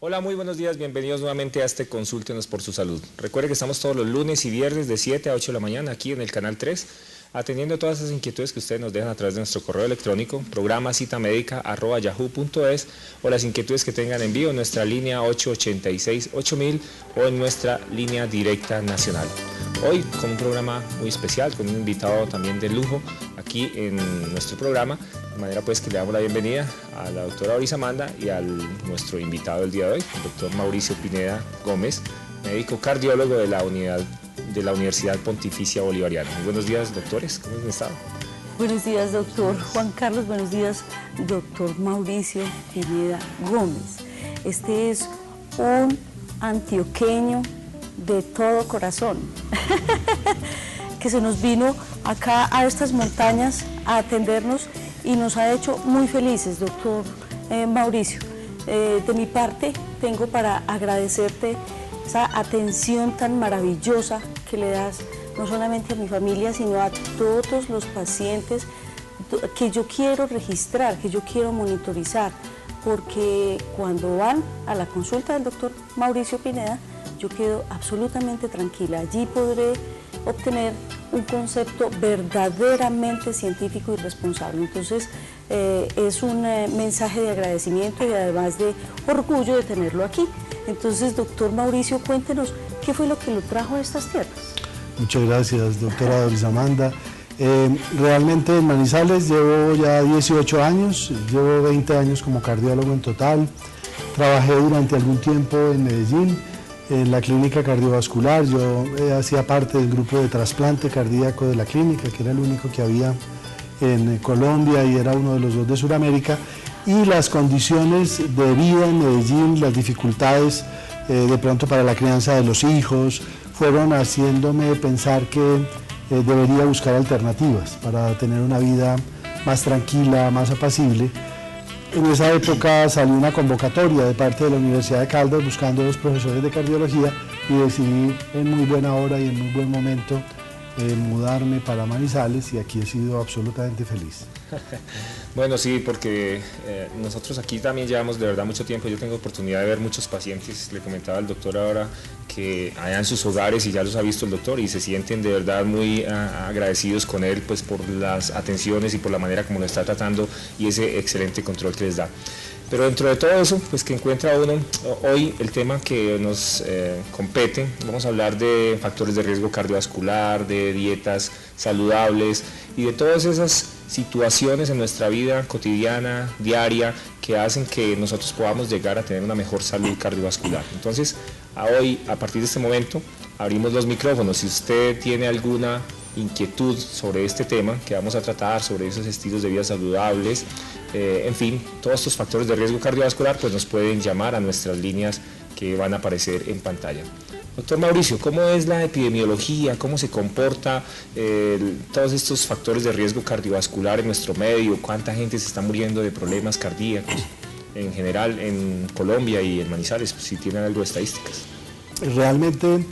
Hola, muy buenos días, bienvenidos nuevamente a este Consúltenos por su Salud. Recuerde que estamos todos los lunes y viernes de 7 a 8 de la mañana aquí en el Canal 3, atendiendo todas esas inquietudes que ustedes nos dejan a través de nuestro correo electrónico, programacitamedica@yahoo.es, o las inquietudes que tengan en vivo en nuestra línea 886-8000 o en nuestra línea directa nacional. Hoy con un programa muy especial, con un invitado también de lujo aquí en nuestro programa, de manera pues que le damos la bienvenida a la doctora Doris Amanda y a nuestro invitado del día de hoy, el doctor Mauricio Pineda Gómez, médico cardiólogo de la Universidad Pontificia Bolivariana. Muy buenos días, doctores, ¿cómo han estado? Buenos días, doctor Juan Carlos, buenos días, doctor Mauricio Pineda Gómez. Este es un antioqueño de todo corazón, que se nos vino acá a estas montañas a atendernos y nos ha hecho muy felices, doctor Mauricio. De mi parte, tengo para agradecerte esa atención tan maravillosa que le das no solamente a mi familia, sino a todos los pacientes que yo quiero registrar, que yo quiero monitorizar, porque cuando van a la consulta del doctor Mauricio Pineda, yo quedo absolutamente tranquila. Allí podré obtener un concepto verdaderamente científico y responsable. Entonces, es un mensaje de agradecimiento y además de orgullo de tenerlo aquí. Entonces, doctor Mauricio, cuéntenos, ¿qué fue lo que lo trajo a estas tierras? Muchas gracias, doctora Doris Amanda. Realmente en Manizales llevo ya 18 años, llevo 20 años como cardiólogo en total. Trabajé durante algún tiempo en Medellín, en la clínica cardiovascular. Yo hacía parte del grupo de trasplante cardíaco de la clínica, que era el único que había en Colombia y era uno de los dos de Sudamérica. Y las condiciones de vida en Medellín, las dificultades de pronto para la crianza de los hijos, fueron haciéndome pensar que debería buscar alternativas para tener una vida más tranquila, más apacible. En esa época salió una convocatoria de parte de la Universidad de Caldas buscando a los profesores de cardiología y decidí en muy buena hora y en muy buen momento mudarme para Manizales y aquí he sido absolutamente feliz. Bueno, sí, porque nosotros aquí también llevamos de verdad mucho tiempo. Yo tengo oportunidad de ver muchos pacientes, le comentaba al doctor ahora, que allá en sus hogares y ya los ha visto el doctor y se sienten de verdad muy agradecidos con él pues por las atenciones y por la manera como lo está tratando y ese excelente control que les da. Pero dentro de todo eso, pues que encuentra uno, hoy el tema que nos compete, vamos a hablar de factores de riesgo cardiovascular, de dietas saludables y de todas esas situaciones en nuestra vida cotidiana, diaria, que hacen que nosotros podamos llegar a tener una mejor salud cardiovascular. Entonces, hoy, a partir de este momento, abrimos los micrófonos. Si usted tiene alguna inquietud sobre este tema que vamos a tratar, sobre esos estilos de vida saludables, en fin, todos estos factores de riesgo cardiovascular, pues nos pueden llamar a nuestras líneas que van a aparecer en pantalla. Doctor Mauricio, ¿cómo es la epidemiología? ¿Cómo se comporta todos estos factores de riesgo cardiovascular en nuestro medio? ¿Cuánta gente se está muriendo de problemas cardíacos en general en Colombia y en Manizales? Si tienen algo de estadísticas. Realmente,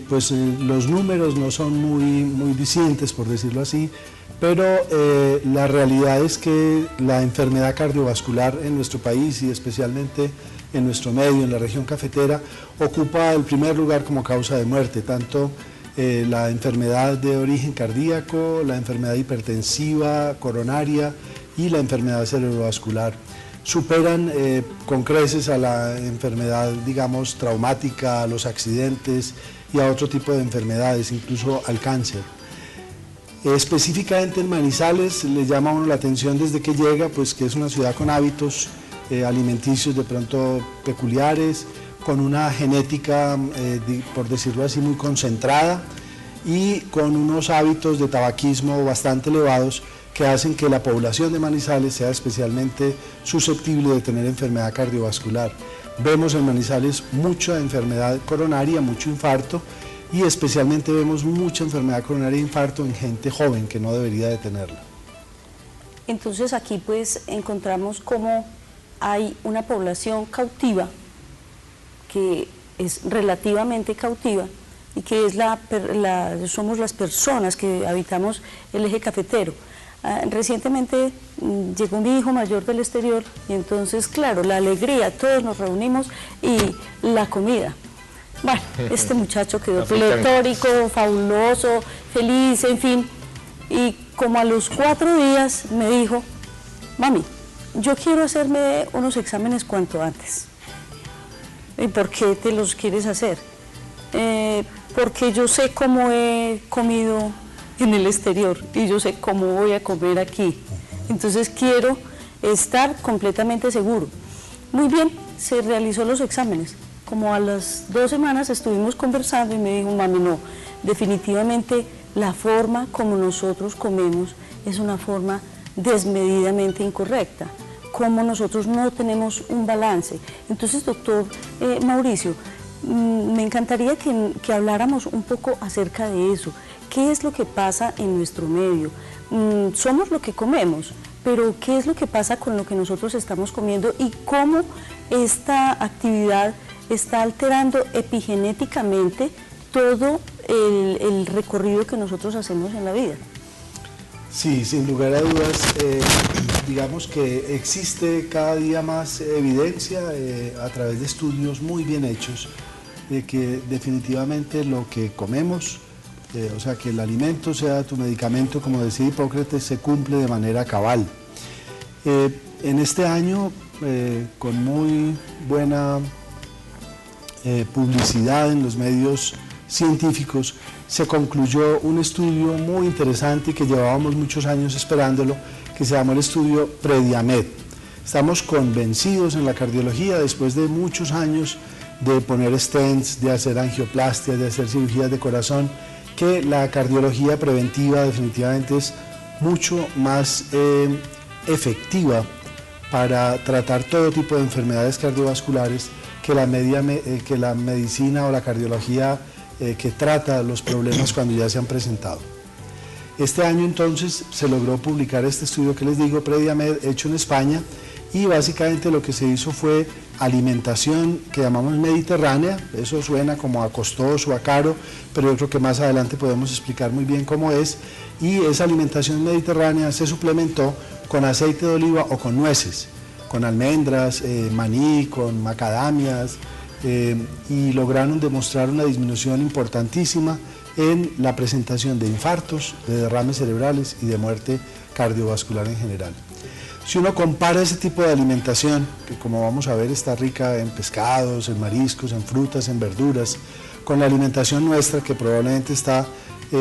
pues los números no son muy dicientes, por decirlo así, pero la realidad es que la enfermedad cardiovascular en nuestro país y especialmente en nuestro medio, en la región cafetera, ocupa el primer lugar como causa de muerte, tanto la enfermedad de origen cardíaco, la enfermedad hipertensiva, coronaria y la enfermedad cerebrovascular. Superan con creces a la enfermedad, digamos, traumática, a los accidentes y a otro tipo de enfermedades, incluso al cáncer. Específicamente en Manizales le llama a uno la atención desde que llega, pues que es una ciudad con hábitos alimenticios de pronto peculiares, con una genética, por decirlo así, muy concentrada y con unos hábitos de tabaquismo bastante elevados que hacen que la población de Manizales sea especialmente susceptible de tener enfermedad cardiovascular. Vemos en Manizales mucha enfermedad coronaria, mucho infarto y especialmente vemos mucha enfermedad coronaria e infarto en gente joven que no debería de tenerla. Entonces aquí pues encontramos cómo hay una población cautiva, que es relativamente cautiva y que es somos las personas que habitamos el eje cafetero. Recientemente llegó mi hijo mayor del exterior y entonces, claro, la alegría, todos nos reunimos y la comida. Bueno, este muchacho quedó pletórico, fabuloso, feliz, en fin. Y como a los 4 días me dijo, mami, yo quiero hacerme unos exámenes cuanto antes. ¿Y por qué te los quieres hacer? Porque yo sé cómo he comido en el exterior y yo sé cómo voy a comer aquí. Entonces quiero estar completamente seguro. Muy bien, se realizó los exámenes. Como a las 2 semanas estuvimos conversando y me dijo, mami, no, definitivamente la forma como nosotros comemos es una forma desmedidamente incorrecta, como nosotros no tenemos un balance. Entonces, doctor Mauricio, me encantaría que habláramos un poco acerca de eso. ¿Qué es lo que pasa en nuestro medio? Somos lo que comemos, pero ¿qué es lo que pasa con lo que nosotros estamos comiendo y cómo esta actividad está alterando epigenéticamente todo el recorrido que nosotros hacemos en la vida? Sí, sin lugar a dudas, digamos que existe cada día más evidencia a través de estudios muy bien hechos de que definitivamente lo que comemos, o sea, que el alimento sea tu medicamento, como decía Hipócrates, se cumple de manera cabal. En este año, con muy buena publicidad en los medios científicos, se concluyó un estudio muy interesante y que llevábamos muchos años esperándolo, que se llamó el estudio Prediamed. Estamos convencidos en la cardiología, después de muchos años de poner stents, de hacer angioplastias, de hacer cirugías de corazón, que la cardiología preventiva definitivamente es mucho más efectiva para tratar todo tipo de enfermedades cardiovasculares que la medicina o la cardiología que trata los problemas cuando ya se han presentado. Este año entonces se logró publicar este estudio que les digo, Prediamed, hecho en España, y básicamente lo que se hizo fue alimentación que llamamos mediterránea. Eso suena como a costoso, a caro, pero yo creo que más adelante podemos explicar muy bien cómo es, y esa alimentación mediterránea se suplementó con aceite de oliva o con nueces, con almendras, maní, con macadamias, y lograron demostrar una disminución importantísima en la presentación de infartos, de derrames cerebrales y de muerte cardiovascular en general. Si uno compara ese tipo de alimentación, que como vamos a ver está rica en pescados, en mariscos, en frutas, en verduras, con la alimentación nuestra, que probablemente está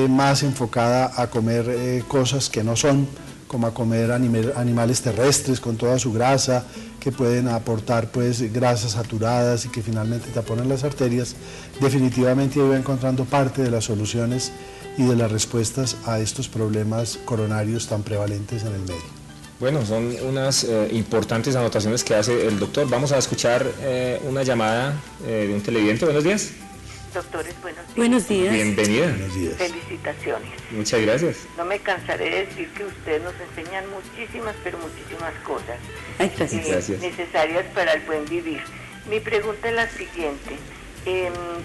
más enfocada a comer cosas que no son, como a comer animales terrestres con toda su grasa, que pueden aportar pues grasas saturadas y que finalmente taponan las arterias, definitivamente iba encontrando parte de las soluciones y de las respuestas a estos problemas coronarios tan prevalentes en el medio. Bueno, son unas importantes anotaciones que hace el doctor. Vamos a escuchar una llamada de un televidente. Buenos días. Doctores, buenos días. Buenos días. Bienvenida. Buenos días. Felicitaciones. Muchas gracias. No me cansaré de decir que ustedes nos enseñan muchísimas, pero muchísimas cosas Ay, gracias. Gracias. necesarias para el buen vivir. Mi pregunta es la siguiente.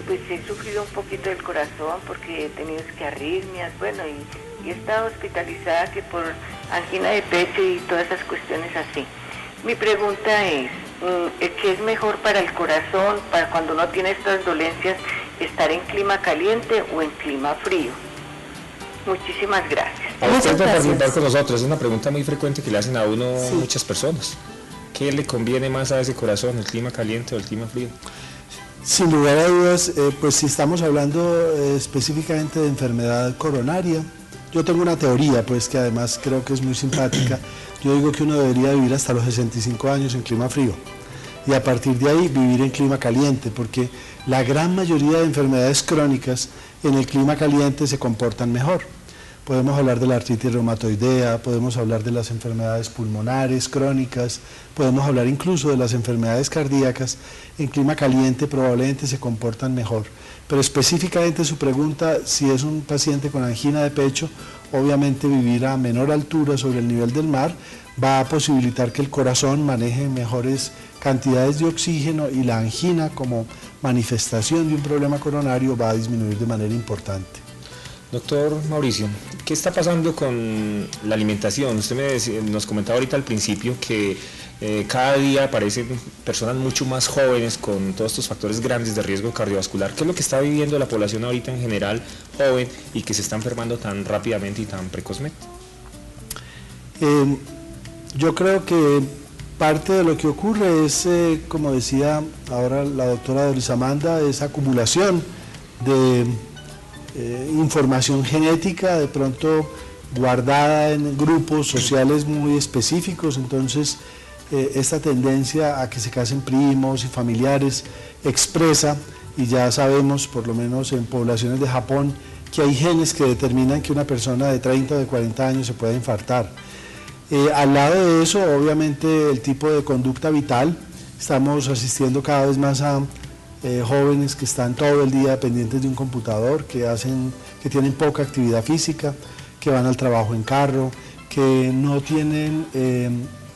Pues he sufrido un poquito del corazón porque he tenido arritmias, bueno, y he estado hospitalizada que por angina de pecho y todas esas cuestiones así. Mi pregunta es, ¿qué es mejor para el corazón, para cuando uno tiene estas dolencias, estar en clima caliente o en clima frío? Muchísimas gracias. A usted Muchas por participar gracias. con nosotros. Es una pregunta muy frecuente que le hacen a uno Sí. muchas personas. ¿Qué le conviene más a ese corazón, el clima caliente o el clima frío? Sin lugar a dudas, pues si estamos hablando específicamente de enfermedad coronaria, yo tengo una teoría pues que además creo que es muy simpática. Yo digo que uno debería vivir hasta los 65 años en clima frío y a partir de ahí vivir en clima caliente, porque la gran mayoría de enfermedades crónicas en el clima caliente se comportan mejor. Podemos hablar de la artritis reumatoidea, podemos hablar de las enfermedades pulmonares crónicas, podemos hablar incluso de las enfermedades cardíacas. En clima caliente probablemente se comportan mejor. Pero específicamente su pregunta, si es un paciente con angina de pecho, obviamente vivir a menor altura sobre el nivel del mar va a posibilitar que el corazón maneje mejores cantidades de oxígeno y la angina como manifestación de un problema coronario va a disminuir de manera importante. Doctor Mauricio, ¿qué está pasando con la alimentación? Usted nos comentaba ahorita al principio que cada día aparecen personas mucho más jóvenes con todos estos factores grandes de riesgo cardiovascular. ¿Qué es lo que está viviendo la población ahorita en general joven y que se está enfermando tan rápidamente y tan precozmente? Yo creo que parte de lo que ocurre es, como decía ahora la doctora Doris Amanda, es acumulación de información genética, de pronto guardada en grupos sociales muy específicos. Entonces esta tendencia a que se casen primos y familiares expresa, y ya sabemos, por lo menos en poblaciones de Japón, que hay genes que determinan que una persona de 30 o de 40 años se puede infartar. Al lado de eso, obviamente, el tipo de conducta vital. Estamos asistiendo cada vez más a jóvenes que están todo el día pendientes de un computador, que tienen poca actividad física, que van al trabajo en carro, que no tienen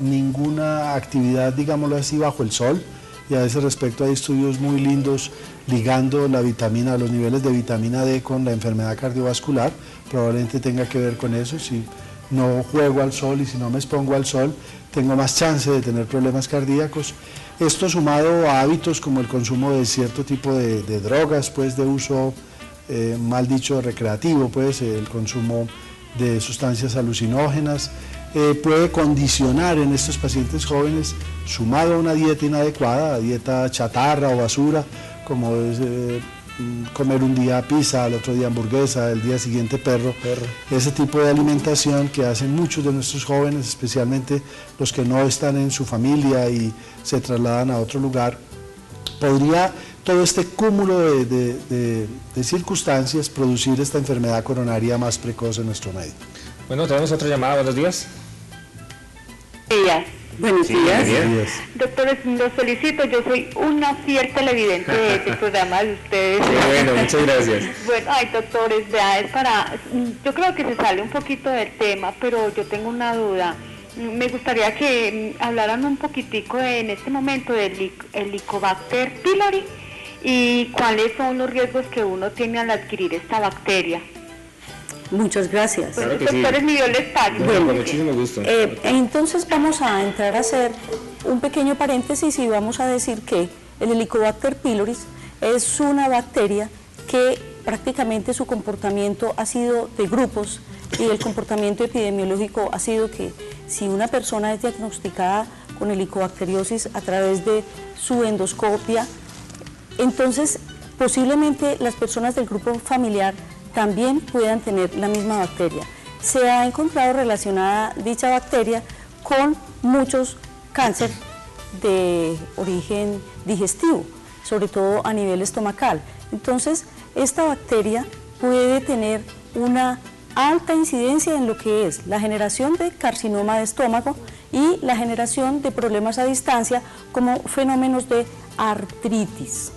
ninguna actividad, digámoslo así, bajo el sol. Y a ese respecto hay estudios muy lindos ligando los niveles de vitamina D con la enfermedad cardiovascular. Probablemente tenga que ver con eso. Si no juego al sol y si no me expongo al sol, tengo más chance de tener problemas cardíacos. Esto sumado a hábitos como el consumo de cierto tipo de drogas, pues de uso, mal dicho, recreativo, pues el consumo de sustancias alucinógenas, puede condicionar en estos pacientes jóvenes, sumado a una dieta inadecuada, dieta chatarra o basura, como es comer un día pizza, al otro día hamburguesa, el día siguiente perro. Ese tipo de alimentación que hacen muchos de nuestros jóvenes, especialmente los que no están en su familia y se trasladan a otro lugar, podría todo este cúmulo de circunstancias producir esta enfermedad coronaria más precoz en nuestro medio. Bueno, tenemos otra llamada. Buenos días. Buenos días. Doctores, los solicito, yo soy una fiel televidente del programa de ustedes. Qué bueno, muchas gracias. Bueno, doctores, yo creo que se sale un poquito del tema, pero yo tengo una duda. Me gustaría que hablaran un poquitico en este momento del Helicobacter pylori y cuáles son los riesgos que uno tiene al adquirir esta bacteria. Muchas gracias. Claro que Doctores, sí. mi Dios les pague. Bueno, con muchísimo gusto. Entonces vamos a entrar a hacer un pequeño paréntesis y vamos a decir que el Helicobacter pylori es una bacteria que prácticamente su comportamiento ha sido de grupos, y el comportamiento epidemiológico ha sido que si una persona es diagnosticada con helicobacteriosis a través de su endoscopia, entonces posiblemente las personas del grupo familiar también puedan tener la misma bacteria. Se ha encontrado relacionada dicha bacteria con muchos cánceres de origen digestivo, sobre todo a nivel estomacal. Entonces, esta bacteria puede tener una alta incidencia en lo que es la generación de carcinoma de estómago y la generación de problemas a distancia como fenómenos de artritis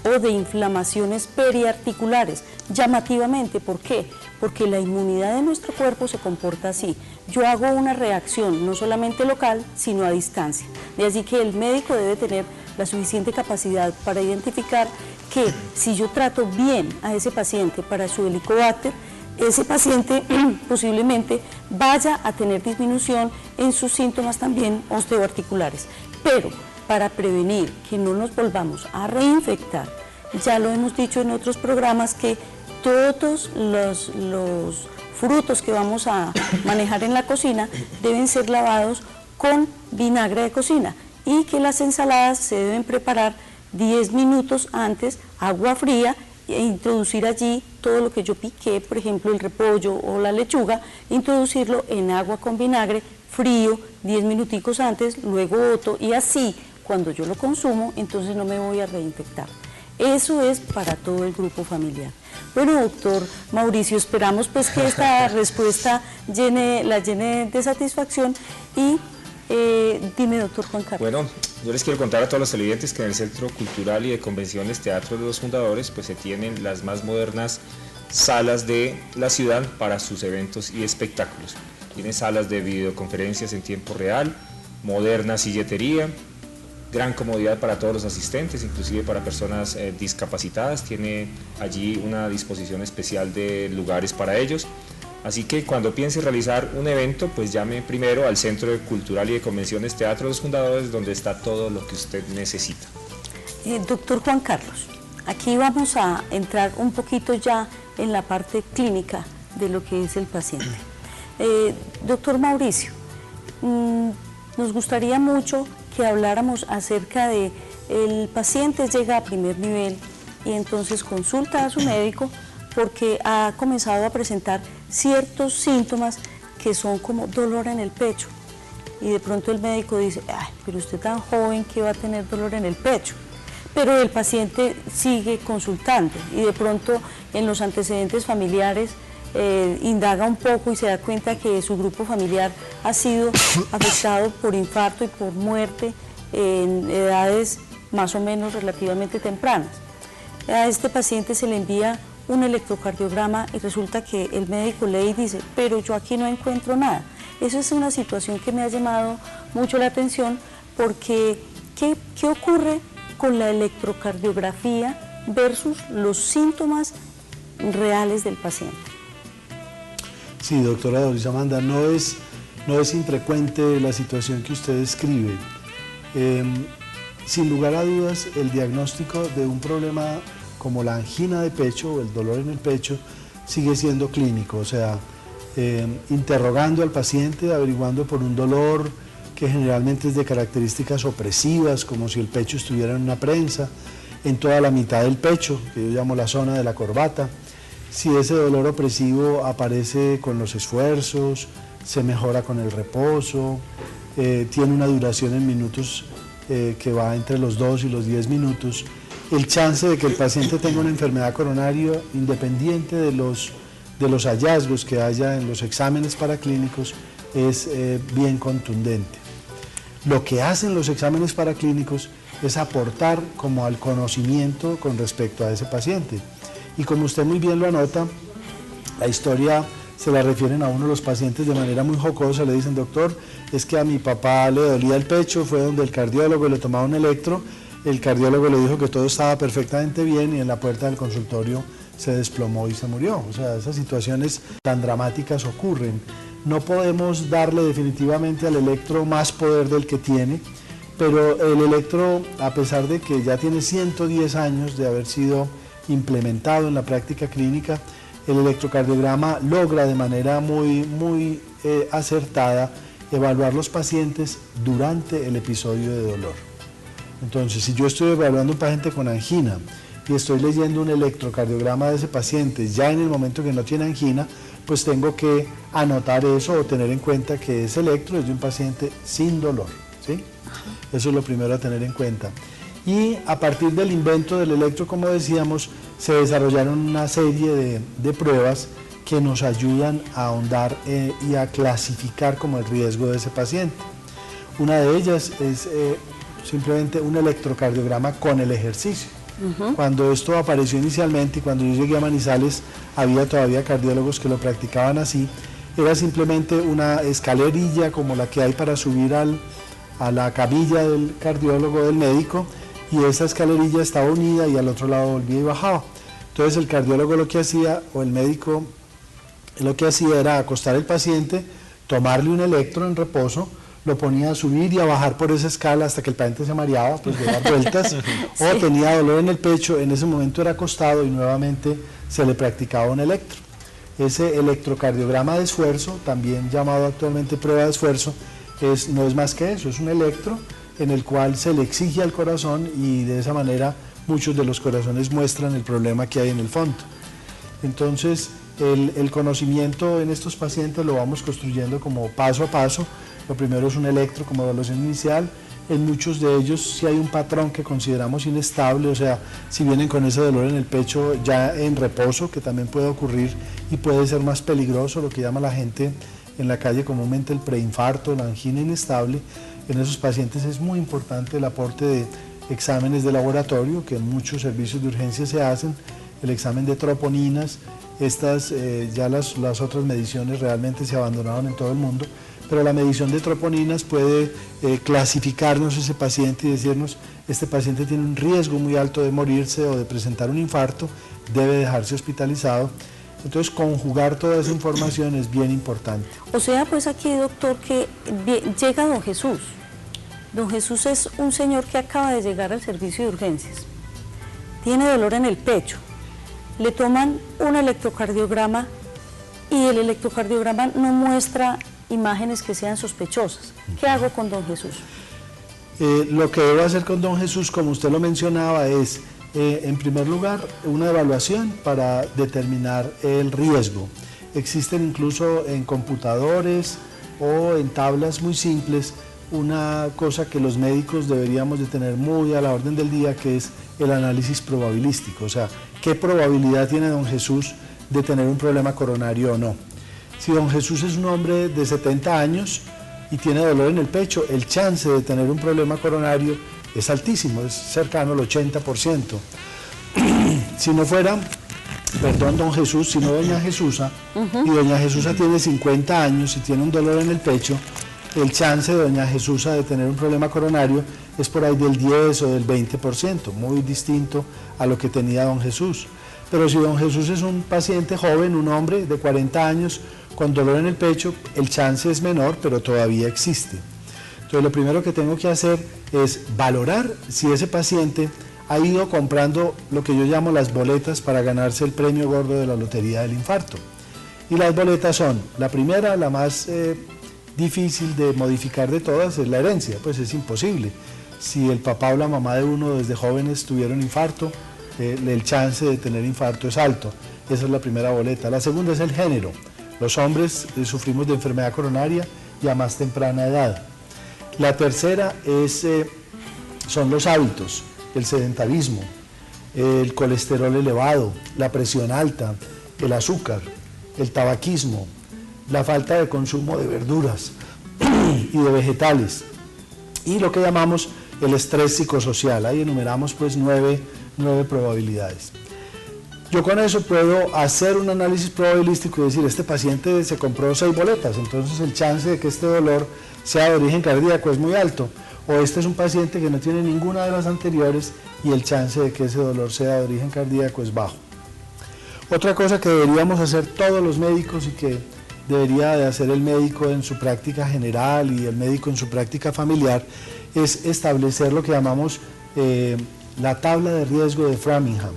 o de inflamaciones periarticulares. Llamativamente, ¿por qué? Porque la inmunidad de nuestro cuerpo se comporta así. Yo hago una reacción no solamente local, sino a distancia. De allí que el médico debe tener la suficiente capacidad para identificar que si yo trato bien a ese paciente para su helicobacter, ese paciente posiblemente vaya a tener disminución en sus síntomas también osteoarticulares. Pero para prevenir que no nos volvamos a reinfectar, ya lo hemos dicho en otros programas que todos los frutos que vamos a manejar en la cocina deben ser lavados con vinagre de cocina y que las ensaladas se deben preparar 10 minutos antes, agua fría, e introducir allí todo lo que yo piqué, por ejemplo el repollo o la lechuga, introducirlo en agua con vinagre frío 10 minuticos antes, luego boto y así cuando yo lo consumo entonces no me voy a reinfectar. Eso es para todo el grupo familiar. Bueno, doctor Mauricio, esperamos pues que esta respuesta la llene de satisfacción y dime, doctor Juan Carlos. Bueno, yo les quiero contar a todos los televidentes que en el Centro Cultural y de Convenciones Teatro de los Fundadores pues se tienen las más modernas salas de la ciudad para sus eventos y espectáculos. Tienen salas de videoconferencias en tiempo real, moderna silletería, gran comodidad para todos los asistentes, inclusive para personas discapacitadas. Tiene allí una disposición especial de lugares para ellos. Así que cuando piense realizar un evento, pues llame primero al Centro Cultural y de Convenciones Teatro Los Fundadores, donde está todo lo que usted necesita. Doctor Juan Carlos, aquí vamos a entrar un poquito ya en la parte clínica de lo que es el paciente. Doctor Mauricio, nos gustaría mucho que habláramos acerca de el paciente llega a primer nivel y entonces consulta a su médico porque ha comenzado a presentar ciertos síntomas que son como dolor en el pecho y de pronto el médico dice, ay, pero usted tan joven que va a tener dolor en el pecho, pero el paciente sigue consultando y de pronto en los antecedentes familiares indaga un poco y se da cuenta que su grupo familiar ha sido afectado por infarto y por muerte en edades más o menos relativamente tempranas. A este paciente se le envía un electrocardiograma y resulta que el médico lee y dice, pero yo aquí no encuentro nada. Eso es una situación que me ha llamado mucho la atención porque ¿qué ocurre con la electrocardiografía versus los síntomas reales del paciente? Sí, doctora Doris Amanda, no es infrecuente la situación que usted describe. Sin lugar a dudas, el diagnóstico de un problema como la angina de pecho o el dolor en el pecho sigue siendo clínico, o sea, interrogando al paciente, averiguando por un dolor que generalmente es de características opresivas, como si el pecho estuviera en una prensa, en toda la mitad del pecho, que yo llamo la zona de la corbata. Si ese dolor opresivo aparece con los esfuerzos, se mejora con el reposo, tiene una duración en minutos que va entre los 2 y los 10 minutos, el chance de que el paciente tenga una enfermedad coronaria, independiente de los hallazgos que haya en los exámenes paraclínicos, es bien contundente. Lo que hacen los exámenes paraclínicos es aportar como al conocimiento con respecto a ese paciente. Y como usted muy bien lo anota, la historia se la refieren a uno de los pacientes de manera muy jocosa, le dicen, doctor, es que a mi papá le dolía el pecho, fue donde el cardiólogo le tomaba un electro, el cardiólogo le dijo que todo estaba perfectamente bien y en la puerta del consultorio se desplomó y se murió. O sea, esas situaciones tan dramáticas ocurren. No podemos darle definitivamente al electro más poder del que tiene, pero el electro, a pesar de que ya tiene 110 años de haber sido implementado en la práctica clínica, el electrocardiograma logra de manera muy acertada evaluar los pacientes durante el episodio de dolor. Entonces, si yo estoy evaluando un paciente con angina y estoy leyendo un electrocardiograma de ese paciente ya en el momento que no tiene angina, pues tengo que anotar eso o tener en cuenta que ese electro es de un paciente sin dolor, ¿sí? Eso es lo primero a tener en cuenta. Y a partir del invento del electro, como decíamos, se desarrollaron una serie de pruebas que nos ayudan a ahondar y a clasificar como el riesgo de ese paciente. Una de ellas es simplemente un electrocardiograma con el ejercicio. Cuando esto apareció inicialmente y cuando yo llegué a Manizales, había todavía cardiólogos que lo practicaban así. Era simplemente una escalerilla como la que hay para subir a la camilla del cardiólogo, del médico, y esa escalerilla estaba unida y al otro lado volvía y bajaba. Entonces el cardiólogo lo que hacía, o el médico lo que hacía, era acostar al paciente, tomarle un electro en reposo, lo ponía a subir y a bajar por esa escala hasta que el paciente se mareaba, pues de dar vueltas, sí, o tenía dolor en el pecho, en ese momento era acostado y nuevamente se le practicaba un electro. Ese electrocardiograma de esfuerzo, también llamado actualmente prueba de esfuerzo, no es más que eso, es un electro en el cual se le exige al corazón y de esa manera muchos de los corazones muestran el problema que hay en el fondo. Entonces, el conocimiento en estos pacientes lo vamos construyendo como paso a paso. Lo primero es un electro como evaluación inicial. En muchos de ellos sí hay un patrón que consideramos inestable, o sea, si vienen con ese dolor en el pecho ya en reposo, que también puede ocurrir y puede ser más peligroso, lo que llama la gente en la calle comúnmente el preinfarto, la angina inestable. En esos pacientes es muy importante el aporte de exámenes de laboratorio, que en muchos servicios de urgencia se hacen, el examen de troponinas. Ya las otras mediciones realmente se abandonaron en todo el mundo, pero la medición de troponinas puede clasificarnos ese paciente y decirnos, este paciente tiene un riesgo muy alto de morirse o de presentar un infarto, debe dejarse hospitalizado. Entonces, conjugar toda esa información es bien importante. O sea, pues aquí, doctor, que llega don Jesús. Don Jesús es un señor que acaba de llegar al servicio de urgencias. Tiene dolor en el pecho. Le toman un electrocardiograma y el electrocardiograma no muestra imágenes que sean sospechosas. ¿Qué hago con don Jesús? Lo que debo hacer con don Jesús, como usted lo mencionaba, es, en primer lugar, una evaluación para determinar el riesgo. Existen incluso en computadores o en tablas muy simples una cosa que los médicos deberíamos de tener muy a la orden del día, que es el análisis probabilístico. O sea, ¿qué probabilidad tiene don Jesús de tener un problema coronario o no? Si don Jesús es un hombre de 70 años y tiene dolor en el pecho, el chance de tener un problema coronario es altísimo, es cercano al 80%. Si no fuera, perdón, don Jesús, sino doña Jesusa, y doña Jesusa tiene 50 años y tiene un dolor en el pecho, el chance de doña Jesusa de tener un problema coronario es por ahí del 10 o del 20%, muy distinto a lo que tenía don Jesús. Pero si don Jesús es un paciente joven, un hombre de 40 años, con dolor en el pecho, el chance es menor, pero todavía existe. Entonces, lo primero que tengo que hacer es valorar si ese paciente ha ido comprando lo que yo llamo las boletas para ganarse el premio gordo de la lotería del infarto. Y las boletas son, la primera, la más difícil de modificar de todas, es la herencia, pues es imposible. Si el papá o la mamá de uno desde jóvenes tuvieron infarto, el chance de tener infarto es alto. Esa es la primera boleta. La segunda es el género. Los hombres sufrimos de enfermedad coronaria y a más temprana edad. La tercera son los hábitos, el sedentarismo, el colesterol elevado, la presión alta, el azúcar, el tabaquismo, la falta de consumo de verduras y de vegetales, y lo que llamamos el estrés psicosocial. Ahí enumeramos pues nueve probabilidades. Yo con eso puedo hacer un análisis probabilístico y decir, este paciente se compró 6 boletas, entonces el chance de que este dolor sea de origen cardíaco es muy alto, o este es un paciente que no tiene ninguna de las anteriores y el chance de que ese dolor sea de origen cardíaco es bajo. Otra cosa que deberíamos hacer todos los médicos y que debería de hacer el médico en su práctica general y el médico en su práctica familiar es establecer lo que llamamos la tabla de riesgo de Framingham.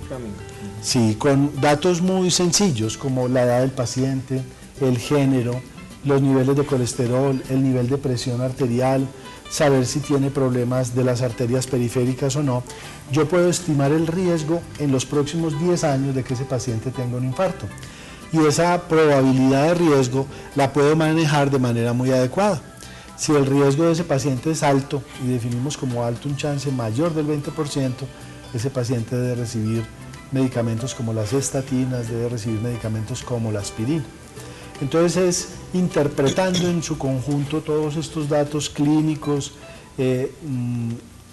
Sí, con datos muy sencillos como la edad del paciente, el género, los niveles de colesterol, el nivel de presión arterial, saber si tiene problemas de las arterias periféricas o no. Yo puedo estimar el riesgo en los próximos 10 años de que ese paciente tenga un infarto. Y esa probabilidad de riesgo la puedo manejar de manera muy adecuada. Si el riesgo de ese paciente es alto, y definimos como alto un chance mayor del 20%, ese paciente debe recibir medicamentos como las estatinas, debe recibir medicamentos como la aspirina. Entonces es interpretando en su conjunto todos estos datos clínicos,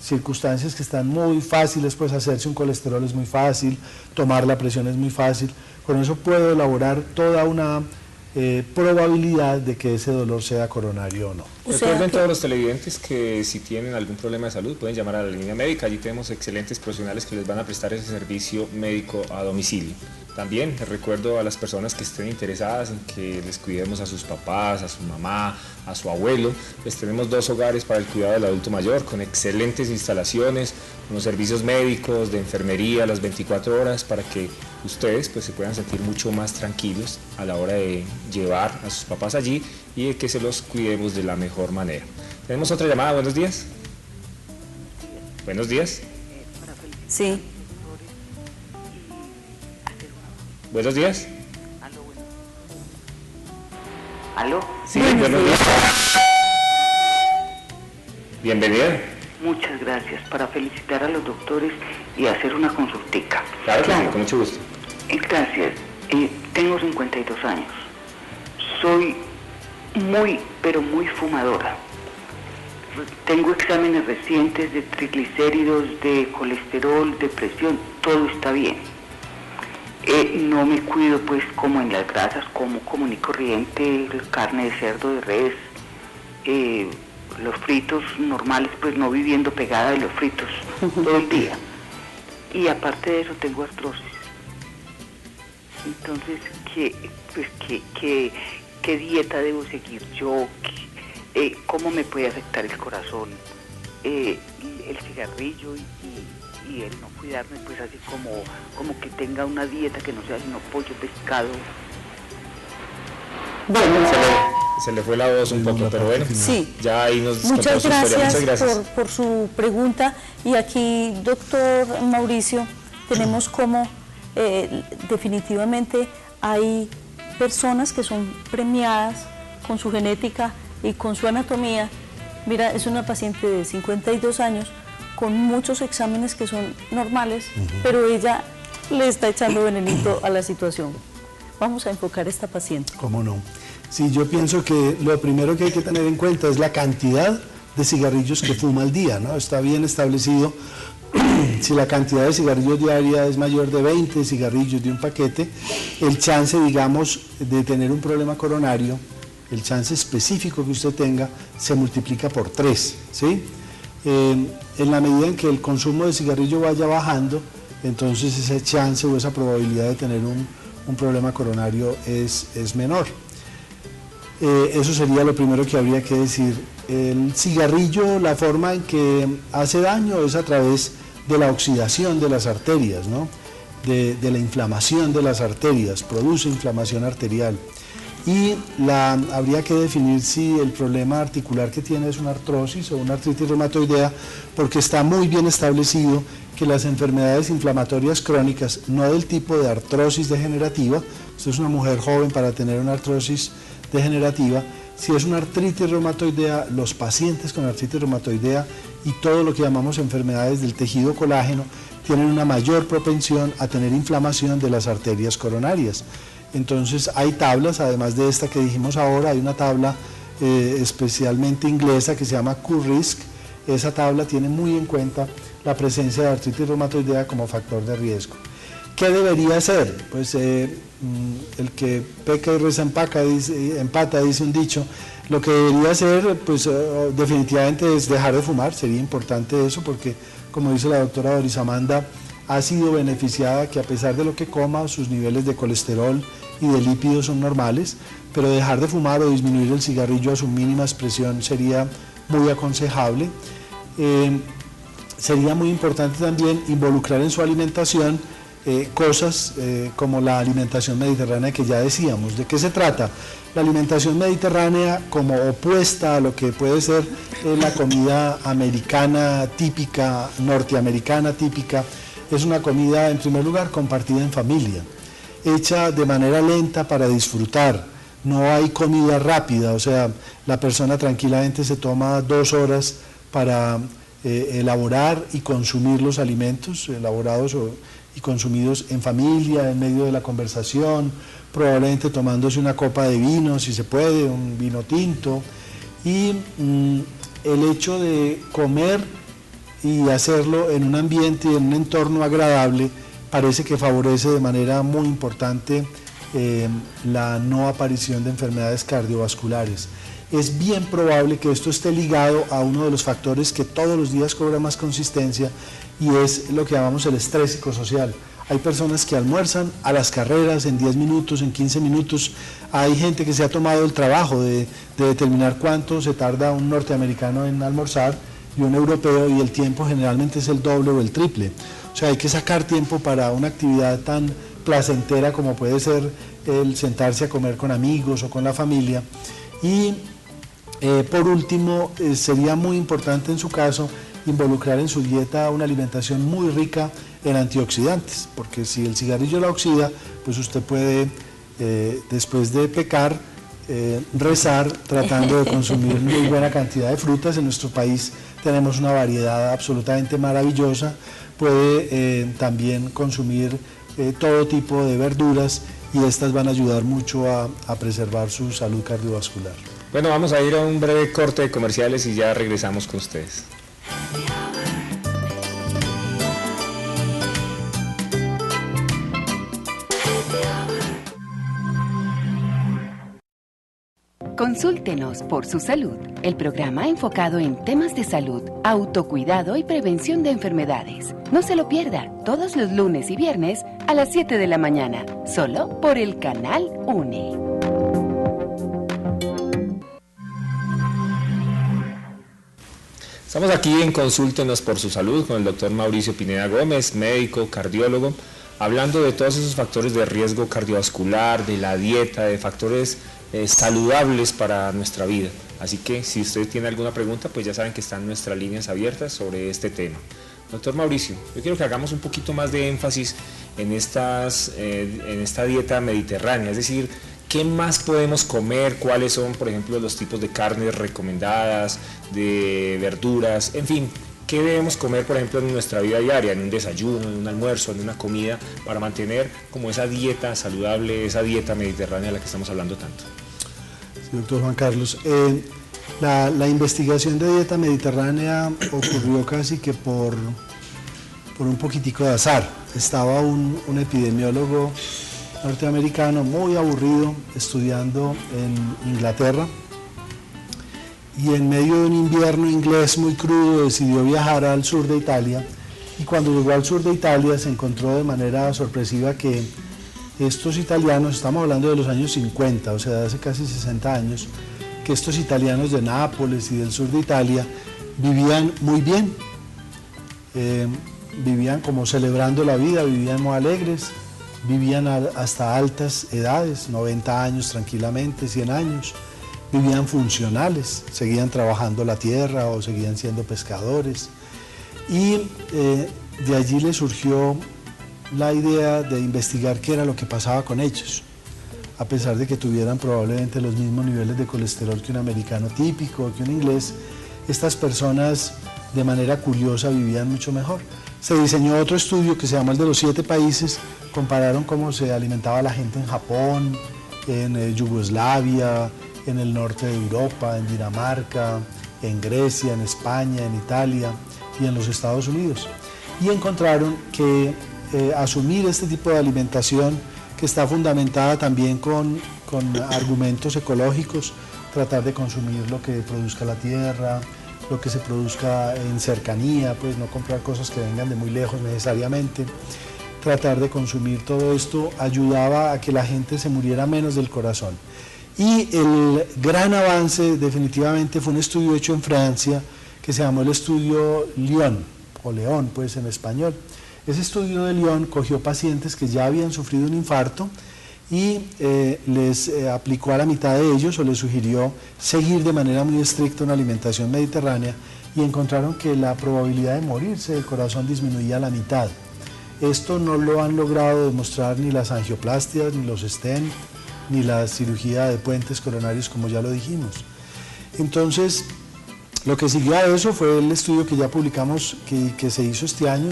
circunstancias que están muy fáciles, pues hacerse un colesterol es muy fácil, tomar la presión es muy fácil, con eso puedo elaborar toda una probabilidad de que ese dolor sea coronario o no. Recuerden todos los televidentes que si tienen algún problema de salud pueden llamar a la línea médica, allí tenemos excelentes profesionales que les van a prestar ese servicio médico a domicilio. También les recuerdo a las personas que estén interesadas en que les cuidemos a sus papás, a su mamá, a su abuelo, pues tenemos 2 hogares para el cuidado del adulto mayor con excelentes instalaciones, con los servicios médicos, de enfermería, las 24 horas para que ustedes pues se puedan sentir mucho más tranquilos a la hora de llevar a sus papás allí y de que se los cuidemos de la mejor manera. Tenemos otra llamada, buenos días. Buenos días. Sí. Buenos días. ¿Aló? Sí, buenos días. Bienvenida. Muchas gracias. Para felicitar a los doctores y hacer una consultica. Claro que sí, con mucho gusto. Gracias. Tengo 52 años. Soy muy, pero muy fumadora. Tengo exámenes recientes de triglicéridos, de colesterol, de presión, todo está bien. No me cuido pues como en las grasas, como común y corriente, carne de cerdo, de res, los fritos normales, pues no viviendo pegada de los fritos todo el día. Y aparte de eso tengo artrosis. Entonces, ¿qué dieta debo seguir yo? ¿Cómo me puede afectar el corazón? El cigarrillo y el no cuidarme, pues así como que tenga una dieta que no sea sino pollo, pescado. Bueno, Se le fue la voz un poco, pero bueno, sí. Ya ahí nos contó Muchas su historia. gracias, Muchas gracias. por su pregunta. Y aquí, doctor Mauricio, tenemos como definitivamente hay personas que son premiadas con su genética y con su anatomía. Mira, es una paciente de 52 años con muchos exámenes que son normales, pero ella le está echando venenito a la situación. Vamos a enfocar a esta paciente. ¿Cómo no? Sí, yo pienso que lo primero que hay que tener en cuenta es la cantidad de cigarrillos que fuma al día, ¿no? Está bien establecido, si la cantidad de cigarrillos diaria es mayor de 20 cigarrillos de un paquete, el chance, digamos, de tener un problema coronario, el chance específico que usted tenga, se multiplica por 3, ¿sí? En la medida en que el consumo de cigarrillo vaya bajando, entonces ese chance o esa probabilidad de tener un problema coronario es menor. Eso sería lo primero que habría que decir. El cigarrillo, la forma en que hace daño es a través de la oxidación de las arterias, ¿no? de la inflamación de las arterias, produce inflamación arterial. Y habría que definir si el problema articular que tiene es una artrosis o una artritis reumatoidea, porque está muy bien establecido que las enfermedades inflamatorias crónicas, no del tipo de artrosis degenerativa, usted es una mujer joven para tener una artrosis degenerativa, si es una artritis reumatoidea, los pacientes con artritis reumatoidea y todo lo que llamamos enfermedades del tejido colágeno tienen una mayor propensión a tener inflamación de las arterias coronarias. Entonces hay tablas, además de esta que dijimos ahora, hay una tabla especialmente inglesa que se llama Q-RISK. Esa tabla tiene muy en cuenta la presencia de artritis reumatoidea como factor de riesgo. ¿Qué debería hacer? Pues el que peca y reza empata, dice un dicho. Lo que debería hacer, pues definitivamente es dejar de fumar, sería importante eso, porque como dice la doctora Doris Amanda, ha sido beneficiada que a pesar de lo que coma, sus niveles de colesterol y de lípidos son normales, pero dejar de fumar o disminuir el cigarrillo a su mínima expresión sería muy aconsejable. Sería muy importante también involucrar en su alimentación cosas como la alimentación mediterránea que ya decíamos. ¿De qué se trata? La alimentación mediterránea, como opuesta a lo que puede ser la comida americana típica, norteamericana típica, es una comida, en primer lugar, compartida en familia, hecha de manera lenta para disfrutar. No hay comida rápida, o sea, la persona tranquilamente se toma 2 horas para elaborar y consumir los alimentos elaborados y consumidos en familia, en medio de la conversación, probablemente tomándose una copa de vino, si se puede, un vino tinto. Y el hecho de comer y hacerlo en un ambiente y en un entorno agradable parece que favorece de manera muy importante la no aparición de enfermedades cardiovasculares. Es bien probable que esto esté ligado a uno de los factores que todos los días cobra más consistencia, y es lo que llamamos el estrés psicosocial. Hay personas que almuerzan a las carreras en 10 minutos, en 15 minutos. Hay gente que se ha tomado el trabajo de determinar cuánto se tarda un norteamericano en almorzar y un europeo, y el tiempo generalmente es el doble o el triple. O sea, hay que sacar tiempo para una actividad tan placentera como puede ser el sentarse a comer con amigos o con la familia. Y por último, sería muy importante en su caso involucrar en su dieta una alimentación muy rica en antioxidantes, porque si el cigarrillo la oxida, pues usted puede, después de pecar, rezar tratando de consumir muy buena cantidad de frutas. En nuestro país tenemos una variedad absolutamente maravillosa. Puede también consumir todo tipo de verduras, y estas van a ayudar mucho a preservar su salud cardiovascular. Bueno, vamos a ir a un breve corte de comerciales y ya regresamos con ustedes. Con Consúltenos por su salud, el programa enfocado en temas de salud, autocuidado y prevención de enfermedades. No se lo pierda, todos los lunes y viernes a las 7 de la mañana, solo por el canal UNE. Estamos aquí en Consúltenos por su salud con el doctor Mauricio Pineda Gómez, médico, cardiólogo, hablando de todos esos factores de riesgo cardiovascular, de la dieta, de factores saludables para nuestra vida. Así que si usted tiene alguna pregunta, pues ya saben que están nuestras líneas abiertas sobre este tema. Doctor Mauricio, yo quiero que hagamos un poquito más de énfasis en esta dieta mediterránea, es decir, ¿qué más podemos comer? ¿Cuáles son, por ejemplo, los tipos de carnes recomendadas, de verduras, en fin? ¿Qué debemos comer, por ejemplo, en nuestra vida diaria, en un desayuno, en un almuerzo, en una comida, para mantener como esa dieta saludable, esa dieta mediterránea de la que estamos hablando tanto? Sí, doctor Juan Carlos. La investigación de dieta mediterránea ocurrió casi que por un poquitico de azar. Estaba un epidemiólogo norteamericano muy aburrido estudiando en Inglaterra, y en medio de un invierno inglés muy crudo decidió viajar al sur de Italia, y cuando llegó al sur de Italia se encontró de manera sorpresiva que estos italianos, estamos hablando de los años 50, o sea, de hace casi 60 años, que estos italianos de Nápoles y del sur de Italia vivían muy bien, vivían como celebrando la vida, vivían muy alegres, vivían hasta altas edades, 90 años tranquilamente, 100 años, vivían funcionales, seguían trabajando la tierra o seguían siendo pescadores, y de allí les surgió la idea de investigar qué era lo que pasaba con ellos. A pesar de que tuvieran probablemente los mismos niveles de colesterol que un americano típico, que un inglés, estas personas de manera curiosa vivían mucho mejor. Se diseñó otro estudio que se llama el de los 7 países, compararon cómo se alimentaba la gente en Japón, en Yugoslavia, en el norte de Europa, en Dinamarca, en Grecia, en España, en Italia y en los Estados Unidos. Y encontraron que asumir este tipo de alimentación, que está fundamentada también con argumentos ecológicos, tratar de consumir lo que produzca la tierra, lo que se produzca en cercanía, pues no comprar cosas que vengan de muy lejos necesariamente, tratar de consumir todo esto ayudaba a que la gente se muriera menos del corazón. Y el gran avance definitivamente fue un estudio hecho en Francia que se llamó el estudio Lyon, o León pues en español. Ese estudio de Lyon cogió pacientes que ya habían sufrido un infarto y les aplicó a la mitad de ellos, o les sugirió seguir de manera muy estricta una alimentación mediterránea, y encontraron que la probabilidad de morirse del corazón disminuía a la mitad. Esto no lo han logrado demostrar ni las angioplastias, ni los stent, ni la cirugía de puentes coronarios, como ya lo dijimos. Entonces, lo que siguió a eso fue el estudio que ya publicamos, que se hizo este año,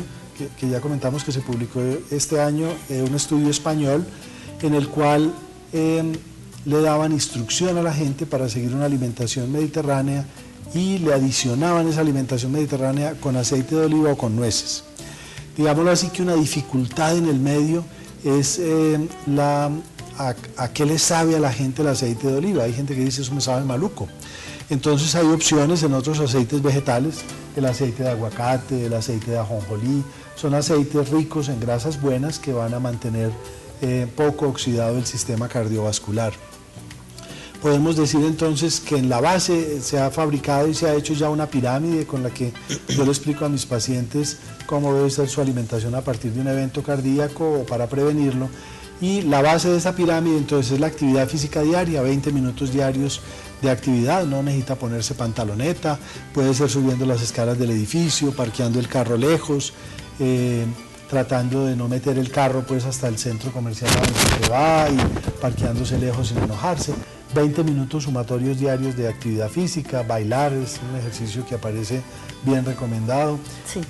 que ya comentamos que se publicó este año, un estudio español en el cual le daban instrucción a la gente para seguir una alimentación mediterránea, y le adicionaban esa alimentación mediterránea con aceite de oliva o con nueces. Digámoslo así, que una dificultad en el medio es a qué le sabe a la gente el aceite de oliva. Hay gente que dice eso me sabe maluco. Entonces hay opciones en otros aceites vegetales, el aceite de aguacate, el aceite de ajonjolí, son aceites ricos en grasas buenas que van a mantener poco oxidado el sistema cardiovascular. Podemos decir entonces que en la base se ha fabricado y se ha hecho ya una pirámide con la que yo le explico a mis pacientes cómo debe ser su alimentación a partir de un evento cardíaco o para prevenirlo. Y la base de esa pirámide entonces es la actividad física diaria, 20 minutos diarios de actividad, no necesita ponerse pantaloneta, puede ser subiendo las escalas del edificio, parqueando el carro lejos, tratando de no meter el carro pues hasta el centro comercial a donde se va y parqueándose lejos sin enojarse. 20 minutos sumatorios diarios de actividad física, bailar es un ejercicio que aparece bien recomendado, sí.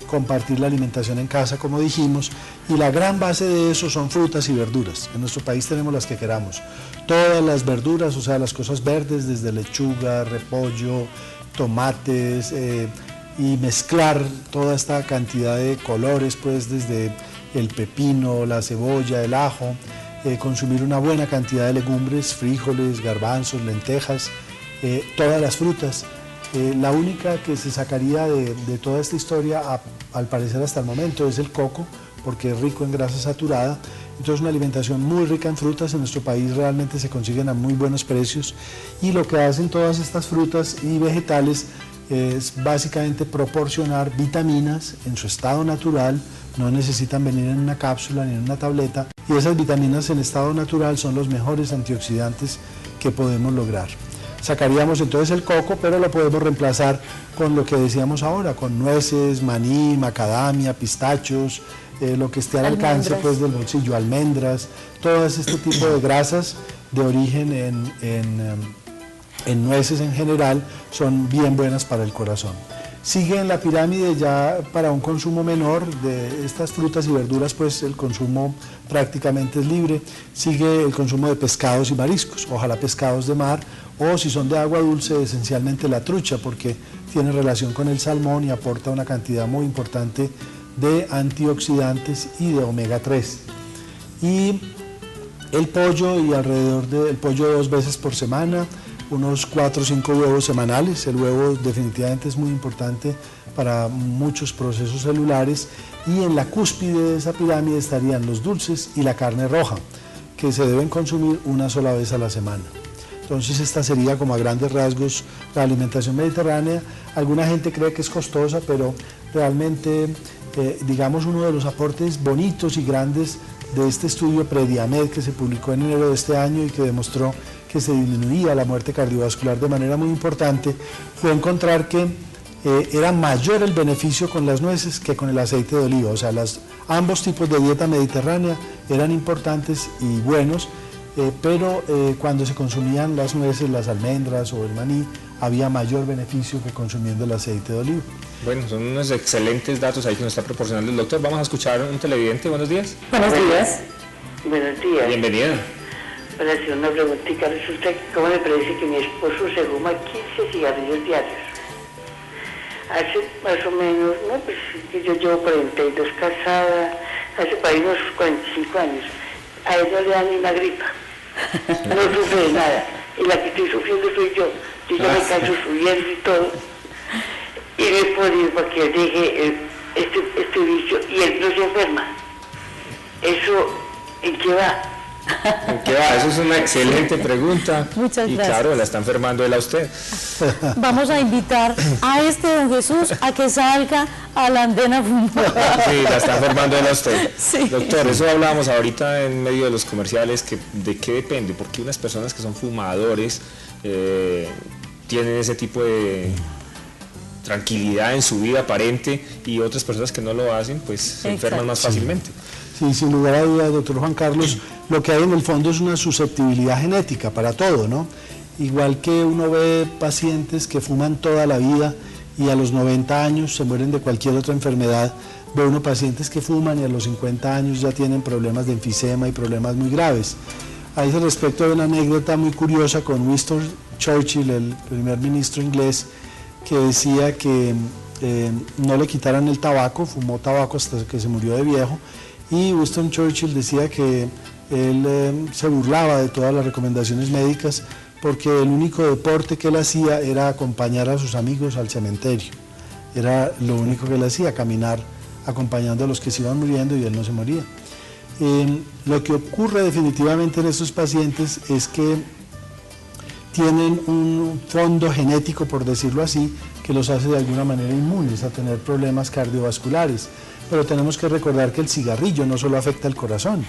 Compartir la alimentación en casa, como dijimos, y la gran base de eso son frutas y verduras. En nuestro país tenemos las que queramos, todas las verduras, o sea, las cosas verdes, desde lechuga, repollo, tomates, y mezclar toda esta cantidad de colores, pues desde el pepino, la cebolla, el ajo, consumir una buena cantidad de legumbres, frijoles, garbanzos, lentejas, todas las frutas. La única que se sacaría de toda esta historia, al parecer hasta el momento, es el coco, porque es rico en grasa saturada. Entonces una alimentación muy rica en frutas, en nuestro país realmente se consiguen a muy buenos precios, y lo que hacen todas estas frutas y vegetales es básicamente proporcionar vitaminas en su estado natural, no necesitan venir en una cápsula ni en una tableta, y esas vitaminas en estado natural son los mejores antioxidantes que podemos lograr. Sacaríamos entonces el coco, pero lo podemos reemplazar con lo que decíamos ahora, con nueces, maní, macadamia, pistachos, lo que esté al alcance pues, del bolsillo, almendras, todo este tipo de grasas de origen en nueces en general son bien buenas para el corazón. Sigue en la pirámide ya para un consumo menor de estas frutas y verduras, pues el consumo prácticamente es libre. Sigue el consumo de pescados y mariscos, ojalá pescados de mar, o si son de agua dulce, esencialmente la trucha, porque tiene relación con el salmón y aporta una cantidad muy importante de antioxidantes y de omega 3. Y el pollo, y alrededor del pollo 2 veces por semana, unos 4 o 5 huevos semanales. El huevo definitivamente es muy importante para muchos procesos celulares, y en la cúspide de esa pirámide estarían los dulces y la carne roja, que se deben consumir una sola vez a la semana. Entonces esta sería como a grandes rasgos la alimentación mediterránea. Alguna gente cree que es costosa, pero realmente digamos uno de los aportes bonitos y grandes de este estudio Prediamed, que se publicó en enero de este año y que demostró que se disminuía la muerte cardiovascular de manera muy importante, fue encontrar que era mayor el beneficio con las nueces que con el aceite de oliva. O sea, ambos tipos de dieta mediterránea eran importantes y buenos, pero cuando se consumían las nueces, las almendras o el maní, había mayor beneficio que consumiendo el aceite de oliva. Bueno, son unos excelentes datos ahí que nos está proporcionando el doctor. Vamos a escuchar un televidente. Buenos días. Buenos días. Buenos días. Bienvenida. Para hacer una preguntita, resulta que como me parece que mi esposo se fuma 15 cigarrillos diarios. Hace más o menos, no, pues que yo llevo 42 casada, hace para ahí unos 45 años. A él no le da ni una gripa, no sufre de nada, y la que estoy sufriendo soy yo ya me canso subiendo y todo, y no he podido porque deje este vicio, y él no se enferma. ¿Eso en qué va? ¿En qué va? Eso es una excelente pregunta. Muchas gracias. Y claro, la está enfermando él a usted. Vamos a invitar a este don Jesús a que salga a la andena fumar. Sí, la está enfermando él a usted. Sí. Doctor, eso hablábamos ahorita en medio de los comerciales, que de qué depende, porque unas personas que son fumadores tienen ese tipo de tranquilidad en su vida aparente, y otras personas que no lo hacen, pues se enferman más fácilmente. Sí, sin lugar a dudas, doctor Juan Carlos, lo que hay en el fondo es una susceptibilidad genética para todo, ¿no? Igual que uno ve pacientes que fuman toda la vida y a los 90 años se mueren de cualquier otra enfermedad, ve uno pacientes que fuman y a los 50 años ya tienen problemas de enfisema y problemas muy graves. A ese respecto hay una anécdota muy curiosa con Winston Churchill, el primer ministro inglés, que decía que no le quitaran el tabaco, fumó tabaco hasta que se murió de viejo, y Winston Churchill decía que él se burlaba de todas las recomendaciones médicas porque el único deporte que él hacía era acompañar a sus amigos al cementerio. Era lo único que él hacía, caminar acompañando a los que se iban muriendo, y él no se moría. Lo que ocurre definitivamente en estos pacientes es que tienen un fondo genético, por decirlo así, que los hace de alguna manera inmunes a tener problemas cardiovasculares. Pero tenemos que recordar que el cigarrillo no solo afecta al corazón,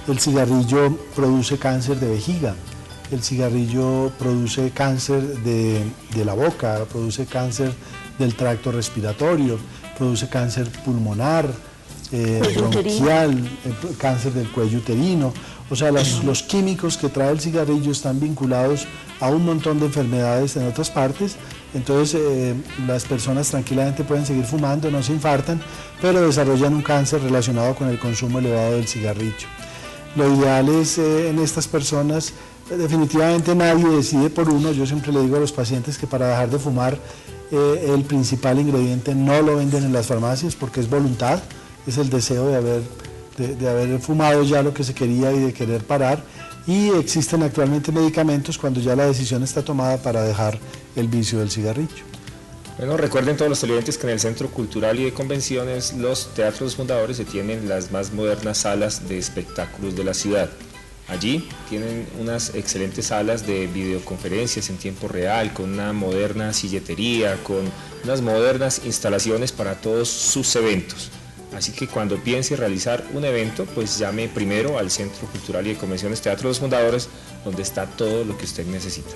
el cigarrillo produce cáncer de vejiga, el cigarrillo produce cáncer de la boca, produce cáncer del tracto respiratorio, produce cáncer pulmonar, bronquial, cáncer del cuello uterino. O sea, los químicos que trae el cigarrillo están vinculados a un montón de enfermedades en otras partes. Entonces las personas tranquilamente pueden seguir fumando, no se infartan, pero desarrollan un cáncer relacionado con el consumo elevado del cigarrillo. Lo ideal es en estas personas, definitivamente nadie decide por uno. Yo siempre le digo a los pacientes que para dejar de fumar el principal ingrediente no lo venden en las farmacias, porque es voluntad, es el deseo de haber de haber fumado ya lo que se quería y de querer parar, y existen actualmente medicamentos cuando ya la decisión está tomada para dejar el vicio del cigarrillo. Bueno, recuerden todos los televidentes que en el Centro Cultural y de Convenciones los Teatros Fundadores se tienen las más modernas salas de espectáculos de la ciudad. Allí tienen unas excelentes salas de videoconferencias en tiempo real, con una moderna silletería, con unas modernas instalaciones para todos sus eventos. Así que cuando piense realizar un evento, pues llame primero al Centro Cultural y de Convenciones Teatro Los Fundadores, donde está todo lo que usted necesita.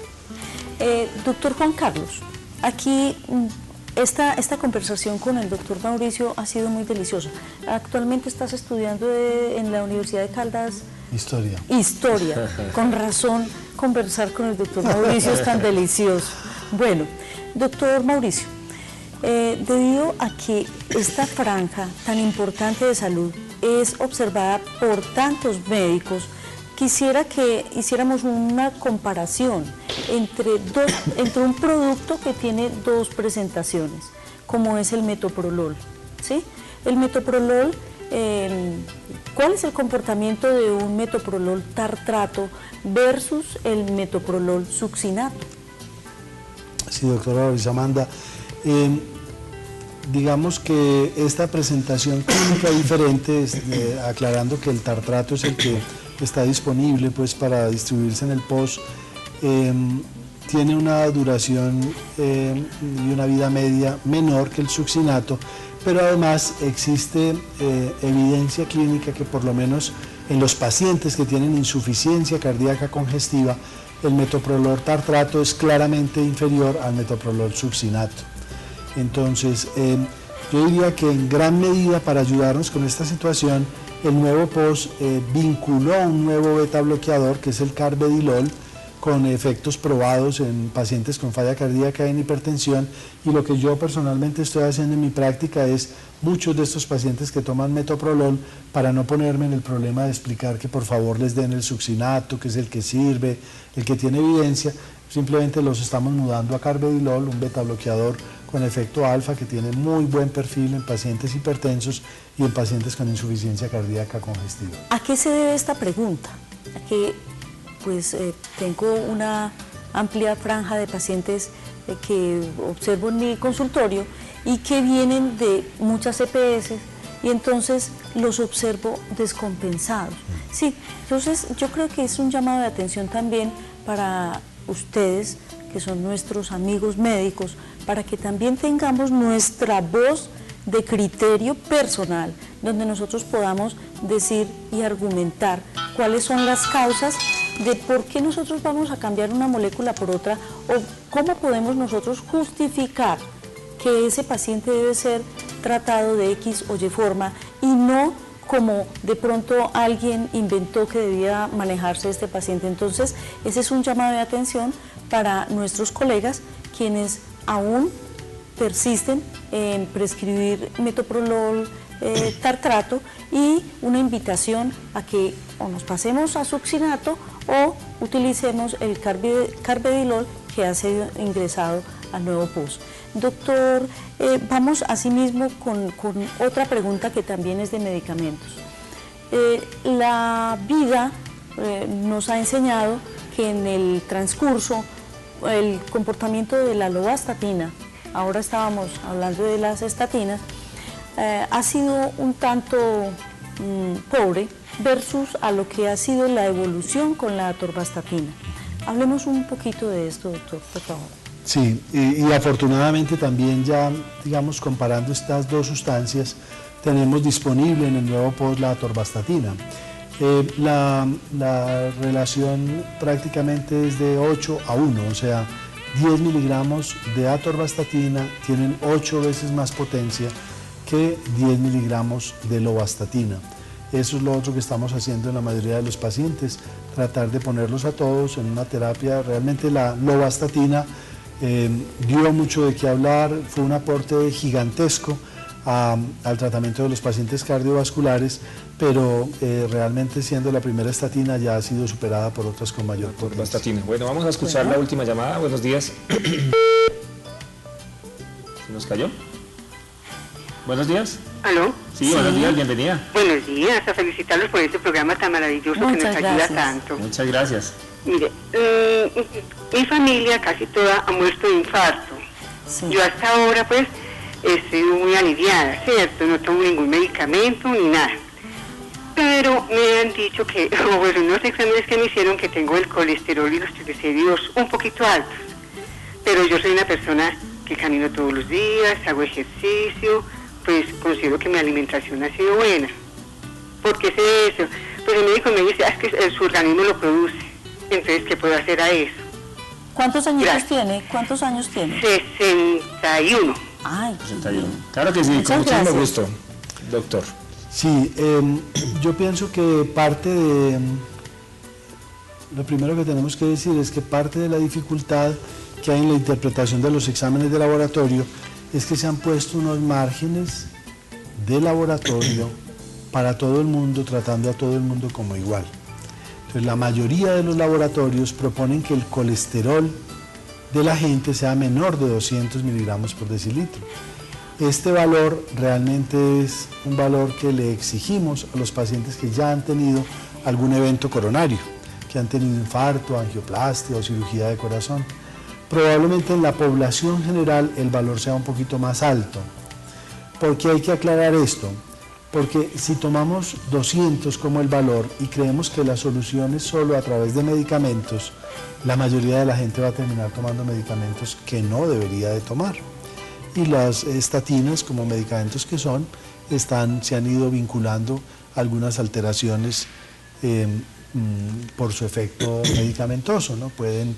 Doctor Juan Carlos, aquí esta conversación con el doctor Mauricio ha sido muy deliciosa. Actualmente estás estudiando en la Universidad de Caldas. Historia. Con razón, conversar con el doctor Mauricio es tan delicioso. Bueno, doctor Mauricio, debido a que esta franja tan importante de salud es observada por tantos médicos, quisiera que hiciéramos una comparación entre un producto que tiene dos presentaciones, como es el metoprolol, ¿sí? El metoprolol, ¿cuál es el comportamiento de un metoprolol tartrato versus el metoprolol succinato? Sí, doctora Doris Amanda. Digamos que esta presentación clínica diferente, aclarando que el tartrato es el que está disponible pues, para distribuirse en el POS, tiene una duración y una vida media menor que el succinato, pero además existe evidencia clínica que por lo menos en los pacientes que tienen insuficiencia cardíaca congestiva, el metoprolol tartrato es claramente inferior al metoprolol succinato. Entonces, yo diría que en gran medida para ayudarnos con esta situación, el nuevo POS vinculó un nuevo beta bloqueador que es el carvedilol, con efectos probados en pacientes con falla cardíaca y en hipertensión, y lo que yo personalmente estoy haciendo en mi práctica es muchos de estos pacientes que toman metoprolol, para no ponerme en el problema de explicar que por favor les den el succinato, que es el que sirve, el que tiene evidencia, simplemente los estamos mudando a carvedilol, un beta bloqueador con efecto alfa que tiene muy buen perfil en pacientes hipertensos y en pacientes con insuficiencia cardíaca congestiva. ¿A qué se debe esta pregunta? ¿A qué? Pues tengo una amplia franja de pacientes que observo en mi consultorio y que vienen de muchas EPS, y entonces los observo descompensados. Sí, entonces yo creo que es un llamado de atención también para ustedes, que son nuestros amigos médicos, para que también tengamos nuestra voz de criterio personal, donde nosotros podamos decir y argumentar cuáles son las causas de por qué nosotros vamos a cambiar una molécula por otra, o cómo podemos nosotros justificar que ese paciente debe ser tratado de X o Y forma, y no como de pronto alguien inventó que debía manejarse este paciente. Entonces, ese es un llamado de atención para nuestros colegas, quienes aún persisten en prescribir metoprolol tartrato, y una invitación a que o nos pasemos a succinato o utilicemos el carvedilol, que ha sido ingresado al nuevo POS. Doctor, vamos asimismo con otra pregunta que también es de medicamentos. La vida nos ha enseñado que en el transcurso el comportamiento de la lovastatina, ahora estábamos hablando de las estatinas, ha sido un tanto pobre versus a lo que ha sido la evolución con la atorvastatina. Hablemos un poquito de esto, doctor, por favor. Sí, y afortunadamente también ya, digamos, comparando estas dos sustancias, tenemos disponible en el nuevo POS la atorvastatina. La relación prácticamente es de 8 a 1, o sea, 10 miligramos de atorvastatina tienen 8 veces más potencia que 10 miligramos de lovastatina. Eso es lo otro que estamos haciendo en la mayoría de los pacientes, tratar de ponerlos a todos en una terapia. Realmente la lovastatina dio mucho de qué hablar, fue un aporte gigantesco al tratamiento de los pacientes cardiovasculares, pero realmente siendo la primera estatina ya ha sido superada por otras con mayor potencia. Bueno, vamos a escuchar la última llamada. Buenos días. ¿Se nos cayó? Buenos días. ¿Aló? Sí. Sí, buenos días, bienvenida. Buenos días, a felicitarlos por este programa tan maravilloso que nos ayuda tanto. Muchas gracias. Mire, mi familia casi toda ha muerto de infarto. Sí. Yo hasta ahora pues estoy muy aliviada, ¿cierto? No tomo ningún medicamento ni nada. Pero me han dicho que, pues unos exámenes que me hicieron, que tengo el colesterol y los triglicéridos un poquito altos. Pero yo soy una persona que camino todos los días, hago ejercicio, pues considero que mi alimentación ha sido buena. ¿Por qué sé eso? Pues el médico me dice, es que su organismo lo produce. Entonces, ¿qué puedo hacer a eso? ¿Cuántos años tiene? ¿Cuántos años tiene? 61. Ay, 61. Claro que sí, con muchísimo gusto, doctor. Sí, yo pienso que parte de... Lo primero que tenemos que decir es que parte de la dificultad que hay en la interpretación de los exámenes de laboratorio es que se han puesto unos márgenes de laboratorio para todo el mundo, tratando a todo el mundo como igual. Entonces, la mayoría de los laboratorios proponen que el colesterol de la gente sea menor de 200 miligramos por decilitro. Este valor realmente es un valor que le exigimos a los pacientes que ya han tenido algún evento coronario, que han tenido infarto, angioplastia o cirugía de corazón. Probablemente en la población general el valor sea un poquito más alto. ¿Por qué hay que aclarar esto? Porque si tomamos 200 como el valor y creemos que la solución es solo a través de medicamentos, la mayoría de la gente va a terminar tomando medicamentos que no debería de tomar. Y las estatinas, como medicamentos que son, se han ido vinculando a algunas alteraciones por su efecto medicamentoso, ¿no? Pueden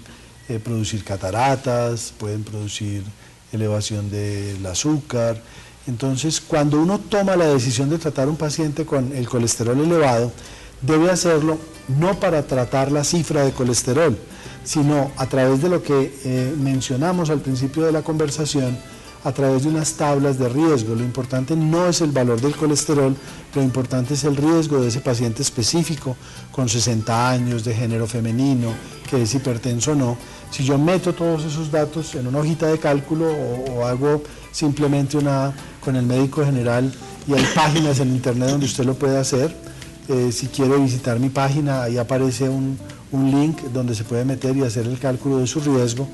producir cataratas, pueden producir elevación del azúcar. Entonces, cuando uno toma la decisión de tratar a un paciente con el colesterol elevado, debe hacerlo no para tratar la cifra de colesterol, sino a través de lo que mencionamos al principio de la conversación, a través de unas tablas de riesgo. Lo importante no es el valor del colesterol, lo importante es el riesgo de ese paciente específico con 60 años, de género femenino, que es hipertenso o no. Si yo meto todos esos datos en una hojita de cálculo o hago simplemente con el médico general, y hay páginas en internet donde usted lo puede hacer. Si quiere visitar mi página, ahí aparece un link donde se puede meter y hacer el cálculo de su riesgo.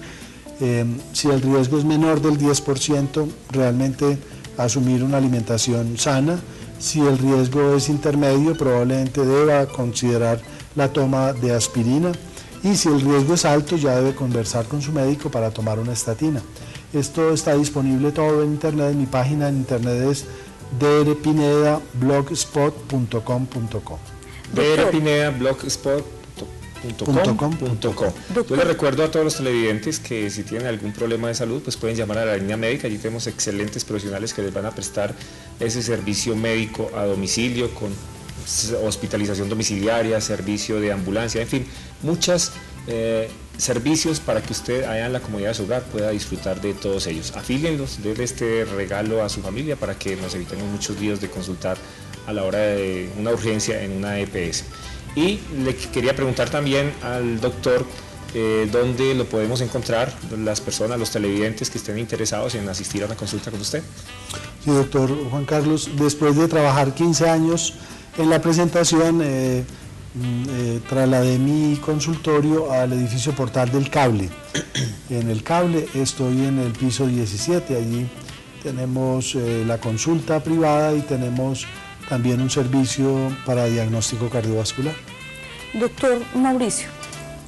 Si el riesgo es menor del 10%, realmente asumir una alimentación sana. Si el riesgo es intermedio, probablemente deba considerar la toma de aspirina. Y si el riesgo es alto, ya debe conversar con su médico para tomar una estatina. Esto está disponible todo en internet. Mi página en internet es drpinedablogspot.com.co. drpinedablogspot.com.co. Yo les recuerdo a todos los televidentes que si tienen algún problema de salud, pues pueden llamar a la línea médica. Allí tenemos excelentes profesionales que les van a prestar ese servicio médico a domicilio, con hospitalización domiciliaria, servicio de ambulancia, en fin, muchos servicios para que usted allá en la comodidad de su hogar pueda disfrutar de todos ellos. Afílienlos, denle este regalo a su familia para que nos evitemos muchos días de consultar a la hora de una urgencia en una EPS. Y le quería preguntar también al doctor dónde lo podemos encontrar las personas, los televidentes que estén interesados en asistir a una consulta con usted. Sí, doctor Juan Carlos, después de trabajar 15 años en la presentación, trasladé mi consultorio al edificio Portal del Cable. En el Cable estoy en el piso 17, allí tenemos la consulta privada y tenemos también un servicio para diagnóstico cardiovascular. Doctor Mauricio,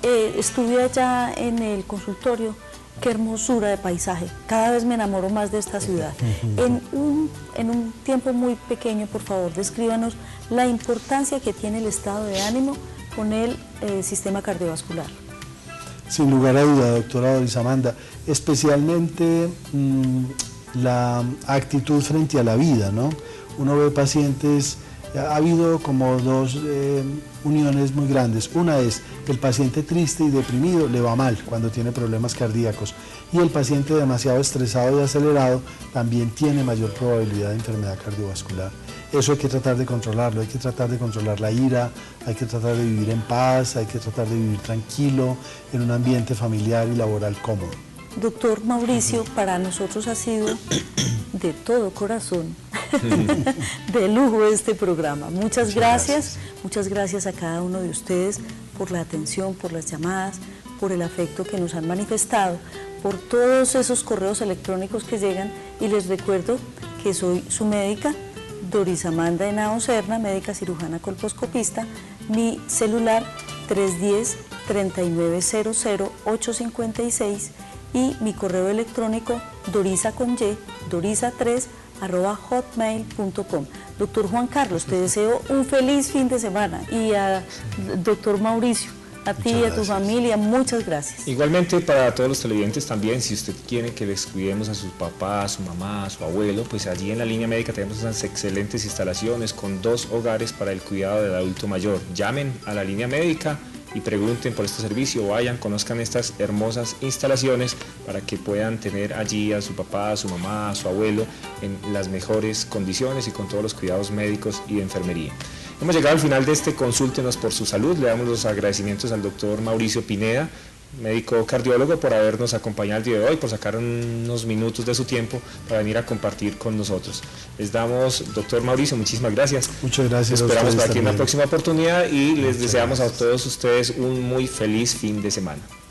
estuve allá en el consultorio, qué hermosura de paisaje, cada vez me enamoro más de esta ciudad. En un tiempo muy pequeño, por favor, descríbanos la importancia que tiene el estado de ánimo con el sistema cardiovascular. Sin lugar a duda, doctora Doris Amanda, especialmente la actitud frente a la vida, ¿no? Uno ve pacientes, ha habido como dos uniones muy grandes. Una es el paciente triste y deprimido, le va mal cuando tiene problemas cardíacos, y el paciente demasiado estresado y acelerado también tiene mayor probabilidad de enfermedad cardiovascular. Eso hay que tratar de controlarlo, hay que tratar de controlar la ira, hay que tratar de vivir en paz, hay que tratar de vivir tranquilo, en un ambiente familiar y laboral cómodo. Doctor Mauricio, para nosotros ha sido de todo corazón de lujo este programa. Muchas gracias a cada uno de ustedes por la atención, por las llamadas, por el afecto que nos han manifestado, por todos esos correos electrónicos que llegan, y les recuerdo que soy su médica, Doris Amanda Henao Serna, médica cirujana colposcopista. Mi celular 310-3900-856 y mi correo electrónico dorisa3@hotmail.com. Doctor Juan Carlos, te deseo un feliz fin de semana, y a doctor Mauricio, a ti y a tu familia, muchas gracias. Igualmente para todos los televidentes también, si usted quiere que les cuidemos a su papá, a su mamá, a su abuelo, pues allí en la línea médica tenemos unas excelentes instalaciones con 2 hogares para el cuidado del adulto mayor. Llamen a la línea médica y pregunten por este servicio, vayan, conozcan estas hermosas instalaciones para que puedan tener allí a su papá, a su mamá, a su abuelo en las mejores condiciones y con todos los cuidados médicos y de enfermería. Hemos llegado al final de este Consúltenos por su Salud. Le damos los agradecimientos al doctor Mauricio Pineda, médico cardiólogo, por habernos acompañado el día de hoy, por sacar unos minutos de su tiempo para venir a compartir con nosotros. Les damos, doctor Mauricio, muchísimas gracias. Muchas gracias. Esperamos para aquí en una próxima oportunidad y les deseamos a todos ustedes un muy feliz fin de semana.